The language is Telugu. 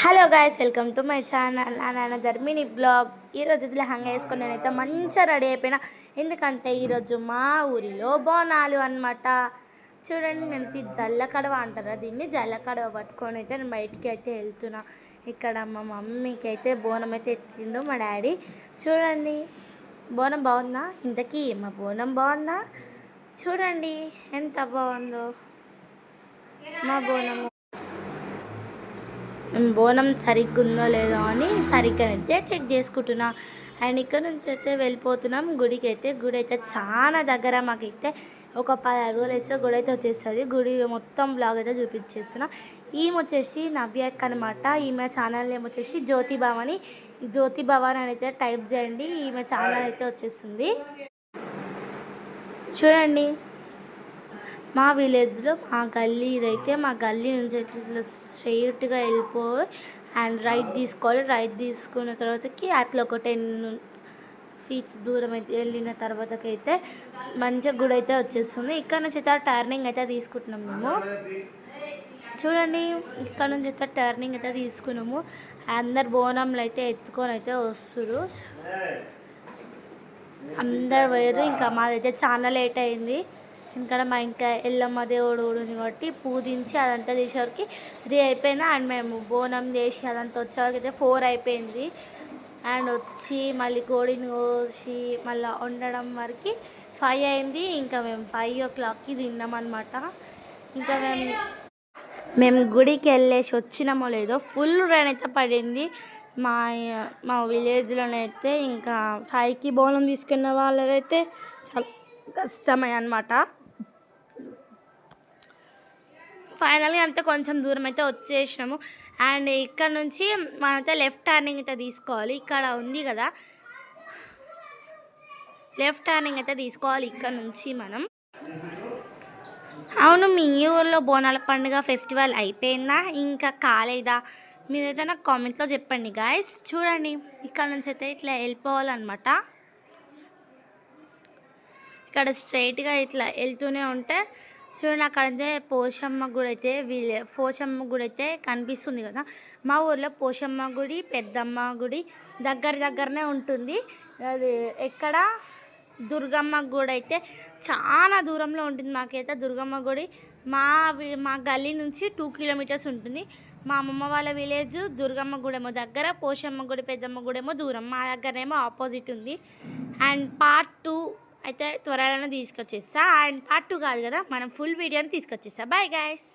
Hello guys, welcome to my channel and another mini blog. ఈరోజు లెహంగా వేసుకొని నేనైతే మంచిగా రెడీ అయిపోయినా. ఎందుకంటే ఈరోజు మా ఊరిలో బోనాలు అనమాట. చూడండి, నేను జల్లకడవ అంటారా దీన్ని, జల్లకడవ పట్టుకొని అయితే నేను బయటికి అయితే వెళ్తున్నా. ఇక్కడ మా మమ్మీకి అయితే బోనం అయితే ఎత్తిండు మా డాడీ. చూడండి, బోనం బాగుందా? ఇంతకీ మా బోనం బాగుందా? చూడండి ఎంత బాగుందో మా బోనము. బోనం సరిగ్గా ఉందో లేదో అని సరిగ్గా అయితే చెక్ చేసుకుంటున్నా. అండ్ ఇక్కడ నుంచి అయితే వెళ్ళిపోతున్నాం గుడికి అయితే. గుడి అయితే చాలా దగ్గర, మాకైతే ఒక 10 అడుగులు వేస్తే గుడి అయితే వచ్చేస్తుంది. గుడి మొత్తం బ్లాగ్ అయితే చూపించేస్తున్నా. ఈమె వచ్చేసి నవ్యక్ అనమాట. ఈమె ఛానల్ ఏమొచ్చేసి జ్యోతి భవాని. జ్యోతి భవాని అని అయితే టైప్ చేయండి, ఈమె ఛానల్ అయితే వచ్చేస్తుంది. చూడండి, మా విలేజ్లో మా గల్లీ ఇదైతే, మా గల్లీ నుంచి అయితే ఇట్లా స్ట్రైట్గా వెళ్ళిపోయి అండ్ రైట్ తీసుకోవాలి. రైట్ తీసుకున్న తర్వాతకి అట్లా ఒక 10 ఫీట్స్ దూరం అయితే వెళ్ళిన తర్వాతకి అయితే మంచిగా గుడి అయితే వచ్చేస్తుంది. ఇక్కడ నుంచి అయితే టర్నింగ్ అయితే తీసుకుంటున్నాం మేము. చూడండి, ఇక్కడ నుంచి అయితే టర్నింగ్ అయితే తీసుకున్నాము. అందరు బోనంలు అయితే ఎత్తుకొని అయితే వస్తారు. అందరు పోయారు. ఇంకా మాదైతే చాలా లేట్ అయింది. ఇక్కడ మా ఇంకా ఎల్లమ్మ దేవుడు కూడా ఉంది కాబట్టి పూజించి అదంతా చేసేవరకు 3 అయిపోయినా. అండ్ మేము బోనం చేసి అదంతా వచ్చేవరకు అయితే 4 అయిపోయింది. అండ్ వచ్చి మళ్ళీ కోడిని కోసి మళ్ళీ వండడం వరకు 5 అయింది. ఇంకా మేము 5 o'clockకి తిన్నామన్నమాట. ఇంకా మేము గుడికి వెళ్ళేసి వచ్చినామో లేదో ఫుల్ రైన్ అయితే పడింది. మా మా విలేజ్లోనైతే ఇంకా 5కి బోనం తీసుకున్న వాళ్ళైతే చాలా కష్టమే అన్నమాట. ఫైనల్గా అంతే కొంచెం దూరం అయితే వచ్చేసినాము. అండ్ ఇక్కడ నుంచి మనమైతే లెఫ్ట్ టర్నింగ్ అయితే తీసుకోవాలి. ఇక్కడ ఉంది కదా, లెఫ్ట్ టర్నింగ్ అయితే తీసుకోవాలి ఇక్కడ నుంచి మనం. అవును, మీ ఊళ్ళో బోనాల పండుగ ఫెస్టివల్ అయిపోయిందా ఇంకా కాలేదా? మీరైతే నాకు కామెంట్లో చెప్పండి గాయస్. చూడండి, ఇక్కడ నుంచి అయితే ఇట్లా వెళ్ళిపోవాలన్నమాట. ఇక్కడ స్ట్రైట్గా ఇట్లా వెళ్తూనే ఉంటే చూడండి, అక్కడైతే పోషమ్మ గుడి అయితే పోషమ్మ గుడి అయితే కనిపిస్తుంది కదా. మా ఊర్లో పోషమ్మ గుడి, పెద్దమ్మ గుడి దగ్గరనే ఉంటుంది. అది ఎక్కడ దుర్గమ్మ గుడి అయితే చాలా దూరంలో ఉంటుంది. మాకైతే దుర్గమ్మ గుడి మా గల్లీ నుంచి 2 kilometers ఉంటుంది. మా అమ్మమ్మ వాళ్ళ విలేజ్ దుర్గమ్మ గుడేమో దగ్గర, పోషమ్మ గుడి పెద్దమ్మ గుడేమో దూరం. మా దగ్గరేమో ఆపోజిట్ ఉంది. అండ్ పార్ట్ 2 అయితే త్వరలోనే తీసుకొచ్చేస్తా. అండ్ పార్ట్ 2 కాదు కదా, మనం ఫుల్ వీడియోని తీసుకొచ్చేస్తా. Bye guys.